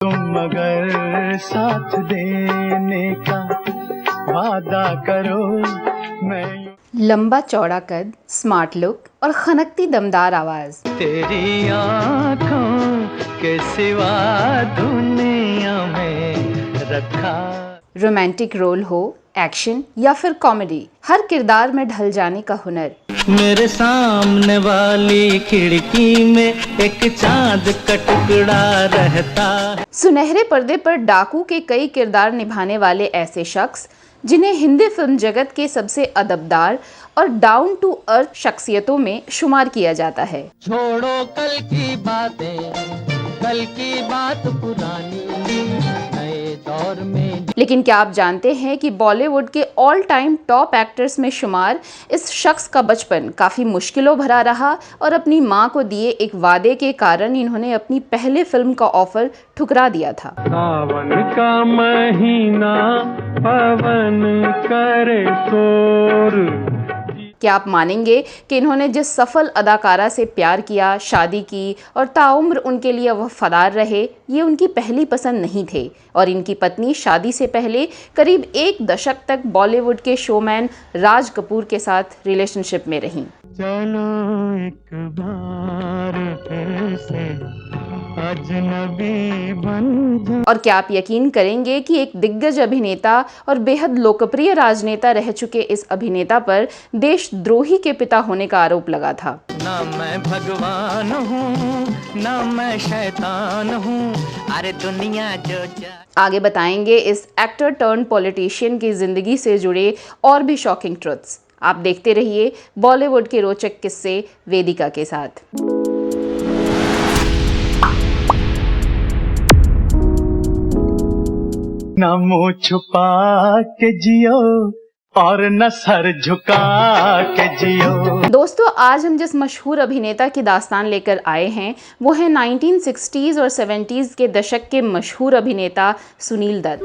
तुम अगर साथ देने का वादा करो मैं लंबा चौड़ा कद, स्मार्ट लुक और खनकती दमदार आवाज। तेरी आँखों के सिवा दुनिया में रखा। रोमांटिक रोल हो, एक्शन या फिर कॉमेडी, हर किरदार में ढल जाने का हुनर। मेरे सामने वाली खिड़की में एक चांद का टुकड़ा रहता। सुनहरे पर्दे पर डाकू के कई किरदार निभाने वाले ऐसे शख्स जिन्हें हिंदी फिल्म जगत के सबसे अदबदार और डाउन टू अर्थ शख्सियतों में शुमार किया जाता है। छोड़ो कल की बातें, कल की बात पुरानी, नए दौर में। लेकिन क्या आप जानते हैं कि बॉलीवुड के ऑल टाइम टॉप एक्टर्स में शुमार इस शख्स का बचपन काफ़ी मुश्किलों भरा रहा और अपनी मां को दिए एक वादे के कारण इन्होंने अपनी पहले फिल्म का ऑफर ठुकरा दिया था। सावन का महीना पवन करे शोर। क्या आप मानेंगे कि इन्होंने जिस सफल अदाकारा से प्यार किया, शादी की और ताउम्र उनके लिए वफादार रहे, ये उनकी पहली पसंद नहीं थे और इनकी पत्नी शादी से पहले करीब 1 दशक तक बॉलीवुड के शोमैन राज कपूर के साथ रिलेशनशिप में रहीं। चलो एक बार फिर से अजनबी बन जा। और क्या आप यकीन करेंगे कि एक दिग्गज अभिनेता और बेहद लोकप्रिय राजनेता रह चुके इस अभिनेता पर देशद्रोही के पिता होने का आरोप लगा था। ना मैं भगवान हूँ ना मैं शैतान हूँ, अरे दुनिया जो आगे बताएंगे इस एक्टर टर्न पॉलिटिशियन की जिंदगी से जुड़े और भी शॉकिंग ट्रुथ्स। आप देखते रहिए बॉलीवुड के रोचक किस्से वेदिका के साथ। न मुँह छुपा के जियो और न सर झुका के जियो। दोस्तों, आज हम जिस मशहूर अभिनेता की दास्तान लेकर आए हैं वो है 1960s और 70s के दशक के मशहूर अभिनेता सुनील दत्त।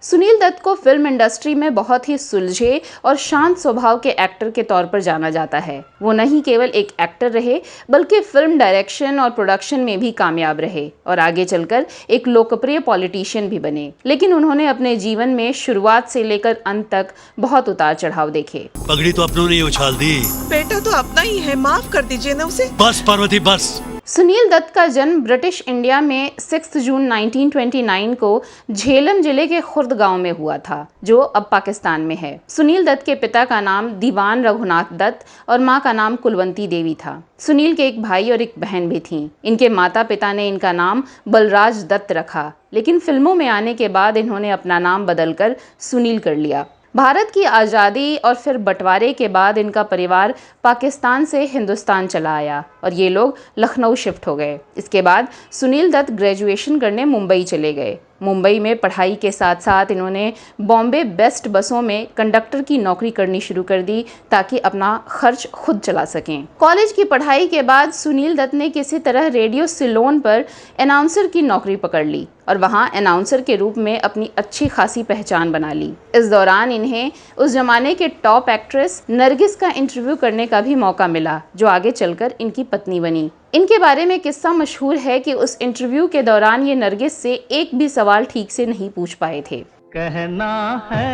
सुनील दत्त को फिल्म इंडस्ट्री में बहुत ही सुलझे और शांत स्वभाव के एक्टर के तौर पर जाना जाता है। वो नहीं केवल एक एक्टर रहे बल्कि फिल्म डायरेक्शन और प्रोडक्शन में भी कामयाब रहे और आगे चलकर एक लोकप्रिय पॉलिटिशियन भी बने। लेकिन उन्होंने अपने जीवन में शुरुआत से लेकर अंत तक बहुत उतार चढ़ाव देखे। पगड़ी तो अपनों ने उछाल दी। बेटा तो अपना ही है, माफ कर दीजिए ना उसे। बस पार्वती बस। सुनील दत्त का जन्म ब्रिटिश इंडिया में 6 जून 1929 को झेलम जिले के खुर्द गांव में हुआ था, जो अब पाकिस्तान में है। सुनील दत्त के पिता का नाम दीवान रघुनाथ दत्त और मां का नाम कुलवंती देवी था। सुनील के एक भाई और एक बहन भी थीं। इनके माता पिता ने इनका नाम बलराज दत्त रखा, लेकिन फिल्मों में आने के बाद इन्होंने अपना नाम बदलकर सुनील कर लिया। भारत की आज़ादी और फिर बंटवारे के बाद इनका परिवार पाकिस्तान से हिंदुस्तान चला आया और ये लोग लखनऊ शिफ्ट हो गए। इसके बाद सुनील दत्त ग्रेजुएशन करने मुंबई चले गए। मुंबई में पढ़ाई के साथ साथ इन्होंने बॉम्बे बेस्ट बसों में कंडक्टर की नौकरी करनी शुरू कर दी ताकि अपना खर्च खुद चला सकें। कॉलेज की पढ़ाई के बाद सुनील दत्त ने किसी तरह रेडियो सिलोन पर अनाउंसर की नौकरी पकड़ ली और वहां अनाउंसर के रूप में अपनी अच्छी खासी पहचान बना ली। इस दौरान इन्हें उस जमाने के टॉप एक्ट्रेस नरगिस का इंटरव्यू करने का भी मौका मिला, जो आगे चलकर इनकी पत्नी बनी। इनके बारे में किस्सा मशहूर है कि उस इंटरव्यू के दौरान ये नरगिस से एक भी सवाल ठीक से नहीं पूछ पाए थे। कहना है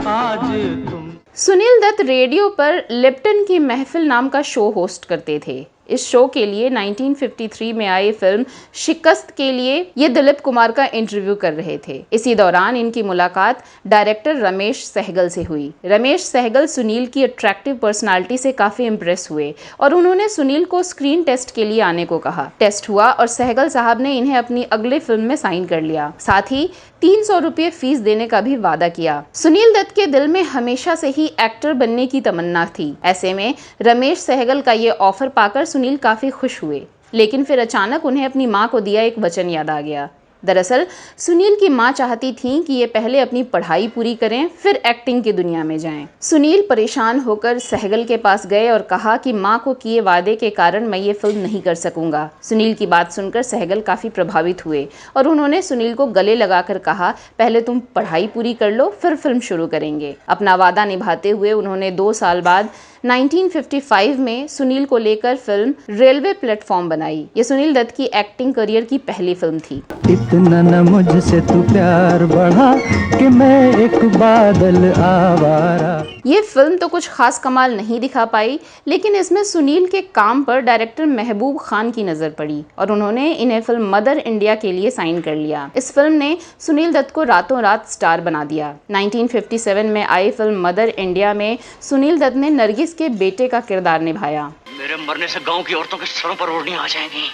आज तुम। सुनील दत्त रेडियो पर लिप्टन की महफिल नाम का शो होस्ट करते थे। इस शो के लिए 1953 में आई फिल्म शिकस्त के लिए ये दिलीप कुमार का इंटरव्यू कर रहे थे। इसी दौरान इनकी मुलाकात डायरेक्टर रमेश सहगल से हुई। रमेश सहगल सुनील की अट्रैक्टिव पर्सनालिटी से काफी इम्प्रेस हुए और उन्होंने सुनील को स्क्रीन टेस्ट के लिए आने को कहा। टेस्ट हुआ और सहगल साहब ने इन्हें अपनी अगले फिल्म में साइन कर लिया। साथ ही 300 रुपये फीस देने का भी वादा किया। सुनील दत्त के दिल में हमेशा से ही एक्टर बनने की तमन्ना थी। ऐसे में रमेश सहगल का ये ऑफर पाकर सुनील काफी खुश हुए, लेकिन फिर अचानक उन्हें अपनी मां को दिया एक वचन याद आ गया। दरअसल सुनील की मां चाहती थीं कि ये पहले अपनी पढ़ाई पूरी करें फिर एक्टिंग की दुनिया में जाएं। सुनील परेशान होकर सहगल के पास गए और कहा कि मां को किए वादे के कारण मैं ये फिल्म नहीं कर सकूंगा। सुनील की बात सुनकर सहगल काफी प्रभावित हुए और उन्होंने सुनील को गले लगाकर कहा, पहले तुम पढ़ाई पूरी कर लो फिर फिल्म शुरू करेंगे। अपना वादा निभाते हुए उन्होंने 2 साल बाद 1955 में सुनील को लेकर फिल्म रेलवे प्लेटफॉर्म बनाई। ये सुनील दत्त की एक्टिंग करियर की पहली फिल्म थी। इतना न मुझसे तू प्यार बढ़ा कि मैं एक बादल आवारा। ये फिल्म तो कुछ खास कमाल नहीं दिखा पाई, लेकिन इसमें सुनील के काम पर डायरेक्टर महबूब खान की नज़र पड़ी और उन्होंने इन्हें फिल्म मदर इंडिया के लिए साइन कर लिया। इस फिल्म ने सुनील दत्त को रातों रात स्टार बना दिया। 1957 में आई फिल्म मदर इंडिया में सुनील दत्त ने नरगिस के बेटे का किरदार निभाया। मेरे मरने से गांव की औरतों के सरों पर ओढ़नियां आ जाएंगी,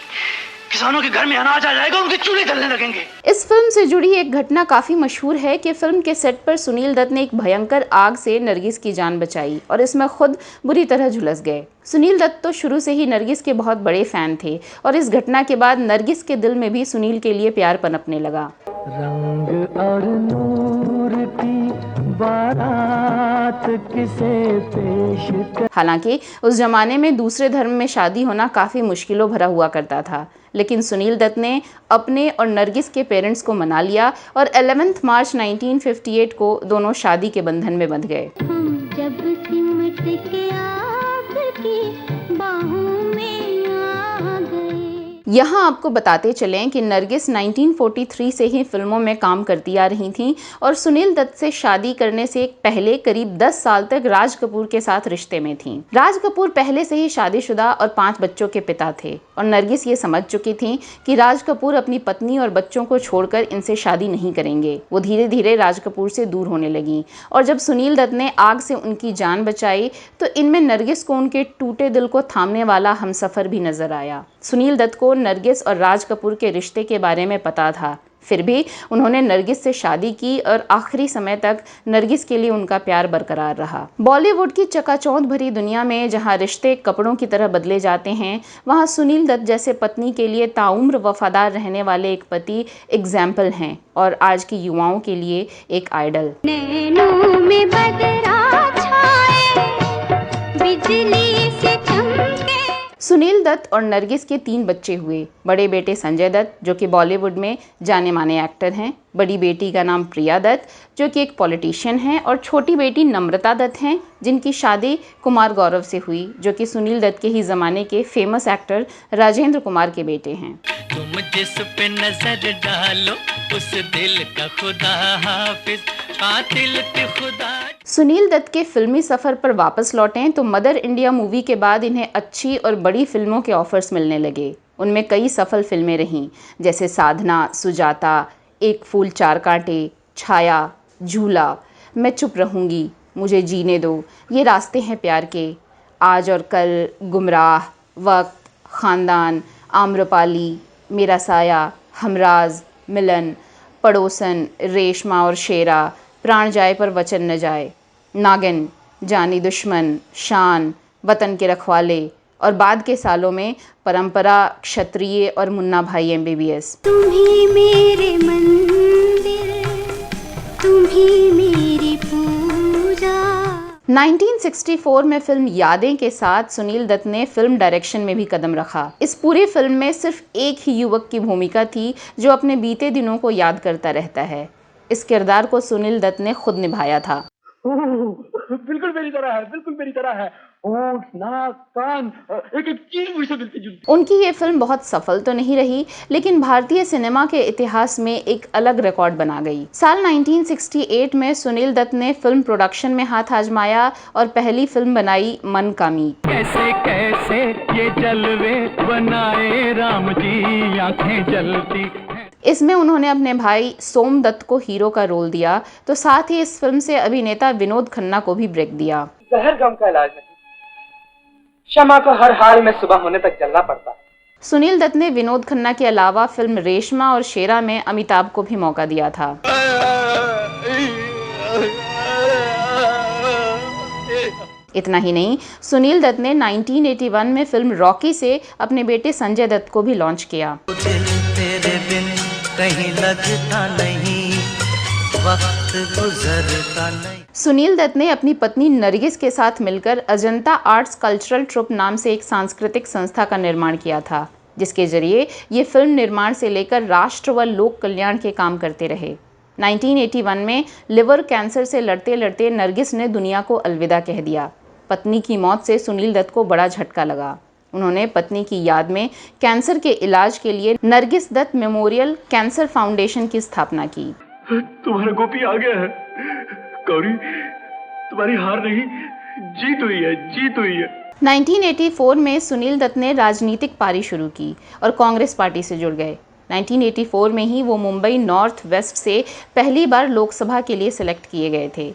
किसानों के घर में अनाज आ जाएगा, उनके चूल्हे जलने लगेंगे। इस फिल्म से जुड़ी एक घटना काफी मशहूर है कि फिल्म के सेट पर सुनील दत्त ने एक भयंकर आग से नरगिस की जान बचाई और इसमें खुद बुरी तरह झुलस गए। सुनील दत्त तो शुरू से ही नरगिस के बहुत बड़े फैन थे और इस घटना के बाद नरगिस के दिल में भी सुनील के लिए प्यार पनपने लगा। रंग और नूर की बारात किसे पेश कर। हालांकि उस जमाने में दूसरे धर्म में शादी होना काफी मुश्किलों भरा हुआ करता था, लेकिन सुनील दत्त ने अपने और नरगिस के पेरेंट्स को मना लिया और 11 मार्च 1958 को दोनों शादी के बंधन में बंध गए। जब सिमट के आपकी बाहों में आ गए। यहाँ आपको बताते चलें कि नरगिस 1943 से ही फिल्मों में काम करती आ रही थीं और सुनील दत्त से शादी करने से पहले करीब 10 साल तक राज कपूर के साथ रिश्ते में थीं। राज कपूर पहले से ही शादीशुदा और 5 बच्चों के पिता थे और नरगिस ये समझ चुकी थीं कि राज कपूर अपनी पत्नी और बच्चों को छोड़कर इनसे शादी नहीं करेंगे। वो धीरे धीरे राज कपूर से दूर होने लगी और जब सुनील दत्त ने आग से उनकी जान बचाई तो इनमें नरगिस को उनके टूटे दिल को थामने वाला हमसफर भी नजर आया। सुनील दत्त को नरगिस और राज कपूर के रिश्ते के बारे में पता था, फिर भी उन्होंने नरगिस से शादी की और आखिरी समय तक नरगिस के लिए उनका प्यार बरकरार रहा। बॉलीवुड की चकाचौंध भरी दुनिया में जहां रिश्ते कपड़ों की तरह बदले जाते हैं, वहां सुनील दत्त जैसे पत्नी के लिए ताउम्र वफादार रहने वाले एक पति एग्जाम्पल हैं और आज की युवाओं के लिए एक आइडल। नैनों में बदरा छाए, बिजली से चमके। सुनील दत्त और नरगिस के 3 बच्चे हुए। बड़े बेटे संजय दत्त जो कि बॉलीवुड में जाने माने एक्टर हैं, बड़ी बेटी का नाम प्रिया दत्त जो कि एक पॉलिटिशियन हैं और छोटी बेटी नम्रता दत्त हैं जिनकी शादी कुमार गौरव से हुई जो कि सुनील दत्त के ही ज़माने के फेमस एक्टर राजेंद्र कुमार के बेटे हैं। तुम जिस पे नजर डालो उस दिल का खुदा हाफिज, कातिल के खुदा। सुनील दत्त के फिल्मी सफ़र पर वापस लौटें तो मदर इंडिया मूवी के बाद इन्हें अच्छी और बड़ी फिल्मों के ऑफर्स मिलने लगे। उनमें कई सफल फिल्में रहीं जैसे साधना, सुजाता, एक फूल 4 कांटे, छाया, झूला, मैं चुप रहूँगी, मुझे जीने दो, ये रास्ते हैं प्यार के, आज और कल, गुमराह, वक्त, ख़ानदान, आम्रपाली, मेरा साया, हमराज, मिलन, पड़ोसन, रेशमा और शेरा, प्राण जाए पर वचन न जाए, नागिन, जानी दुश्मन, शान, वतन के रखवाले और बाद के सालों में परंपरा, क्षत्रिय और मुन्ना भाई MBBS। तुम्ही मेरे मंदिर, तुम्ही मेरी पूजा। 1964 में फिल्म यादें के साथ सुनील दत्त ने फिल्म डायरेक्शन में भी कदम रखा। इस पूरी फिल्म में सिर्फ एक ही युवक की भूमिका थी जो अपने बीते दिनों को याद करता रहता है। इस किरदार को सुनील दत्त ने खुद निभाया था। बिल्कुल मेरी तरह है, बिल्कुल मेरी तरह है। होंठ, नाक, कान, एक एक चीज मुझसे मिलती जुलती। उनकी ये फिल्म बहुत सफल तो नहीं रही, लेकिन भारतीय सिनेमा के इतिहास में एक अलग रिकॉर्ड बना गई। साल 1968 में सुनील दत्त ने फिल्म प्रोडक्शन में हाथ आजमाया और पहली फिल्म बनाई मन का मीत। कैसे कैसे ये जलवे बनाए राम जी, आंखें जलती। इसमें उन्होंने अपने भाई सोम दत्त को हीरो का रोल दिया, तो साथ ही इस फिल्म से अभिनेता विनोद खन्ना को भी ब्रेक दिया। जहर गम का इलाज नहीं, शमा को हर हाल में सुबह होने तक जलना पड़ता है। सुनील दत्त ने विनोद खन्ना के अलावा फिल्म रेशमा और शेरा में अमिताभ को भी मौका दिया था। इतना ही नहीं, सुनील दत्त ने 1981 में फिल्म रॉकी से अपने बेटे संजय दत्त को भी लॉन्च किया। तेरे बिन कहीं लगता नहीं, वक्त गुजरता नहीं। सुनील दत्त ने अपनी पत्नी नरगिस के साथ मिलकर अजंता आर्ट्स कल्चरल ट्रुप नाम से एक सांस्कृतिक संस्था का निर्माण किया था, जिसके जरिए ये फिल्म निर्माण से लेकर राष्ट्र व लोक कल्याण के काम करते रहे। 1981 में लिवर कैंसर से लड़ते लड़ते नरगिस ने दुनिया को अलविदा कह दिया। पत्नी की मौत से सुनील दत्त को बड़ा झटका लगा। उन्होंने पत्नी की याद में कैंसर के इलाज के लिए Nargis Dutt memorial cancer foundation की स्थापना की। तुम्हारा गोपी आ गया है गौरी, तुम्हारी हार नहीं, जीत हुई है, जीत हुई है। 1984 में सुनील दत्त ने राजनीतिक पारी शुरू की और कांग्रेस पार्टी से जुड़ गए। 1984 में ही वो मुंबई नॉर्थ वेस्ट से पहली बार लोकसभा के लिए सिलेक्ट किए गए थे।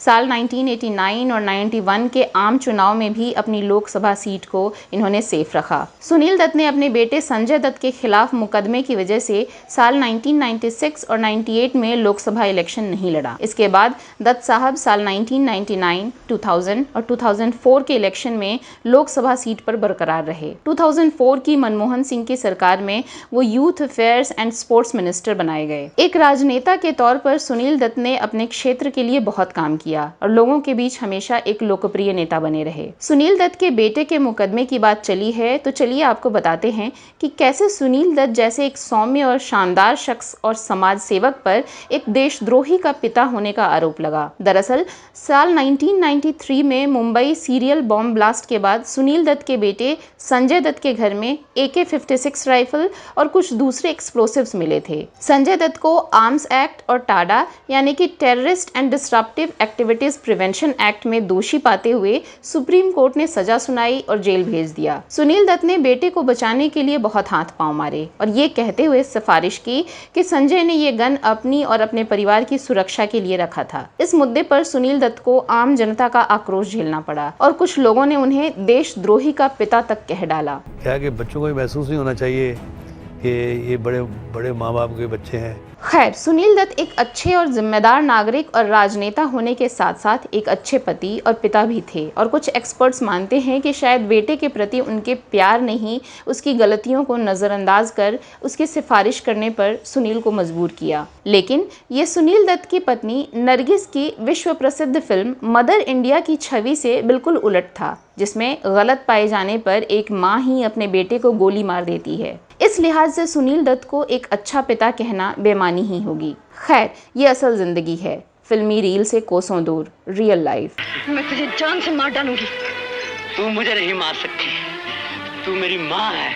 साल 1989 और 91 के आम चुनाव में भी अपनी लोकसभा सीट को इन्होंने सेफ रखा। सुनील दत्त ने अपने बेटे संजय दत्त के खिलाफ मुकदमे की वजह से साल 1996 और 98 में लोकसभा इलेक्शन नहीं लड़ा। इसके बाद दत्त साहब साल 1999, 2000 और 2004 के इलेक्शन में लोकसभा सीट पर बरकरार रहे। 2004 की मनमोहन सिंह की सरकार में वो youth affairs and sports minister बनाए गए। एक राजनेता के तौर पर सुनील दत्त ने अपने क्षेत्र के लिए बहुत काम किया और लोगों के बीच हमेशा एक लोकप्रिय नेता बने रहे। सुनील दत्त के बेटे के मुकदमे की बात चली है तो चलिए आपको बताते हैं कि कैसे सुनील दत्त जैसे एक सौम्य और शानदार शख्स और समाज सेवक पर एक देशद्रोही का पिता होने का आरोप लगा। दरअसल साल 1993 में मुंबई सीरियल बॉम्ब ब्लास्ट के बाद सुनील दत्त के बेटे संजय दत्त के घर में AK-56 राइफल और कुछ दूसरे एक्सप्लोसिव्स मिले थे। संजय दत्त को आर्म्स एक्ट और टाडा यानी कि terrorist and disruptive activities prevention act में दोषी पाते हुए सुप्रीम कोर्ट ने सजा सुनाई और जेल भेज दिया। सुनील दत्त ने बेटे को बचाने के लिए बहुत हाथ पांव मारे और ये कहते हुए सिफारिश की कि संजय ने ये गन अपनी और अपने परिवार की सुरक्षा के लिए रखा था। इस मुद्दे पर सुनील दत्त को आम जनता का आक्रोश झेलना पड़ा और कुछ लोगों ने उन्हें देशद्रोही का पिता तक कह डाला। क्या कि बच्चों को महसूस नहीं होना चाहिए कि ये बड़े बड़े माँ बाप के बच्चे हैं। खैर, सुनील दत्त एक अच्छे और जिम्मेदार नागरिक और राजनेता होने के साथ साथ एक अच्छे पति और पिता भी थे और कुछ एक्सपर्ट्स मानते हैं कि शायद बेटे के प्रति उनके प्यार ने ही उसकी गलतियों को नज़रअंदाज कर उसकी सिफारिश करने पर सुनील को मजबूर किया। लेकिन ये सुनील दत्त की पत्नी नरगिस की विश्व प्रसिद्ध फिल्म मदर इंडिया की छवि से बिल्कुल उलट था, जिसमें गलत पाए जाने पर एक माँ ही अपने बेटे को गोली मार देती है। इस लिहाज से सुनील दत्त को एक अच्छा पिता कहना बेमानी ही होगी। खैर, ये असल जिंदगी है, फिल्मी रील से कोसों दूर, रियल लाइफ। मैं तुझे जान से मार डालूंगी। तू मुझे नहीं मार सकती, तू मेरी माँ है।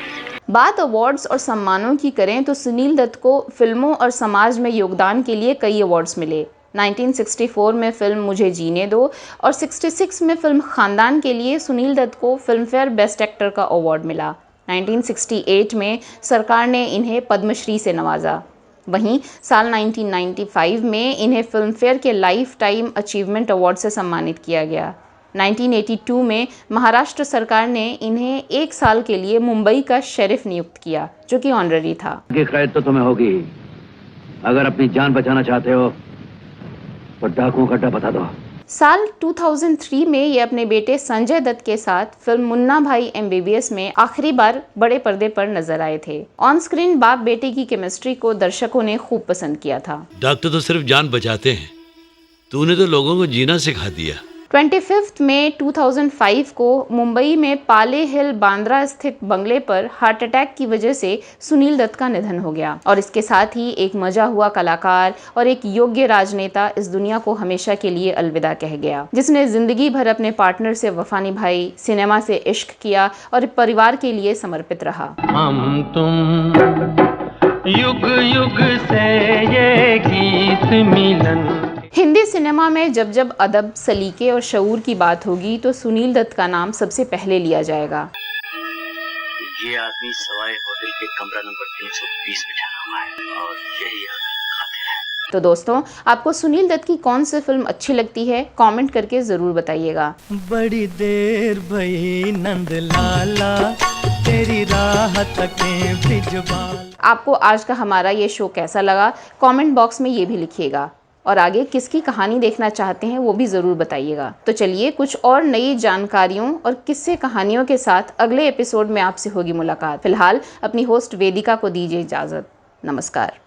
बात अवार्ड्स और सम्मानों की करें तो सुनील दत्त को फिल्मों और समाज में योगदान के लिए कई अवार्ड्स मिले। 1964 में फिल्म मुझे जीने दो और 66 में फिल्म खानदान के लिए सुनील दत्त को फिल्म फेयर बेस्ट एक्टर का अवार्ड मिला। 1968 में सरकार ने इन्हें पद्मश्री से नवाजा। वहीं साल 1995 में इन्हें फिल्म फेयर के लाइफ टाइम अचीवमेंट अवार्ड से सम्मानित किया गया। 1982 में महाराष्ट्र सरकार ने इन्हें 1 साल के लिए मुंबई का शेरिफ नियुक्त किया, जो कि ऑनररी था। खैर तो तुम्हें होगी, अगर अपनी जान बचाना चाहते हो तो डाकुओं का अड्डा बता दो। साल 2003 में ये अपने बेटे संजय दत्त के साथ फिल्म मुन्ना भाई MBBS में आखिरी बार बड़े पर्दे पर नजर आए थे। ऑन स्क्रीन बाप बेटे की केमिस्ट्री को दर्शकों ने खूब पसंद किया था। डॉक्टर तो सिर्फ जान बचाते हैं, तूने तो लोगों को जीना सिखा दिया। 25 मई 2005 को मुंबई में पाले हिल बांद्रा स्थित बंगले पर हार्ट अटैक की वजह से सुनील दत्त का निधन हो गया और इसके साथ ही एक मजा हुआ कलाकार और एक योग्य राजनेता इस दुनिया को हमेशा के लिए अलविदा कह गया, जिसने जिंदगी भर अपने पार्टनर से वफा निभाई, सिनेमा से इश्क किया और परिवार के लिए समर्पित रहा। हम तुम युग युग से ये गीत मिलन। हिंदी सिनेमा में जब जब अदब, सलीके और शऊर की बात होगी तो सुनील दत्त का नाम सबसे पहले लिया जाएगा। ये आदमी सवाई होटल के कमरा नंबर 320 में ठहरा हुआ है और यही आदमी कातिल है। तो दोस्तों, आपको सुनील दत्त की कौन सी फिल्म अच्छी लगती है, कमेंट करके जरूर बताइएगा। बड़ी देर भई नंद लाला, तेरी राह तके ब्रिजबाल। आपको आज का हमारा ये शो कैसा लगा, कमेंट बॉक्स में ये भी लिखिएगा और आगे किसकी कहानी देखना चाहते हैं वो भी ज़रूर बताइएगा। तो चलिए, कुछ और नई जानकारियों और किस्से कहानियों के साथ अगले एपिसोड में आपसे होगी मुलाकात। फिलहाल अपनी होस्ट वेदिका को दीजिए इजाज़त। नमस्कार।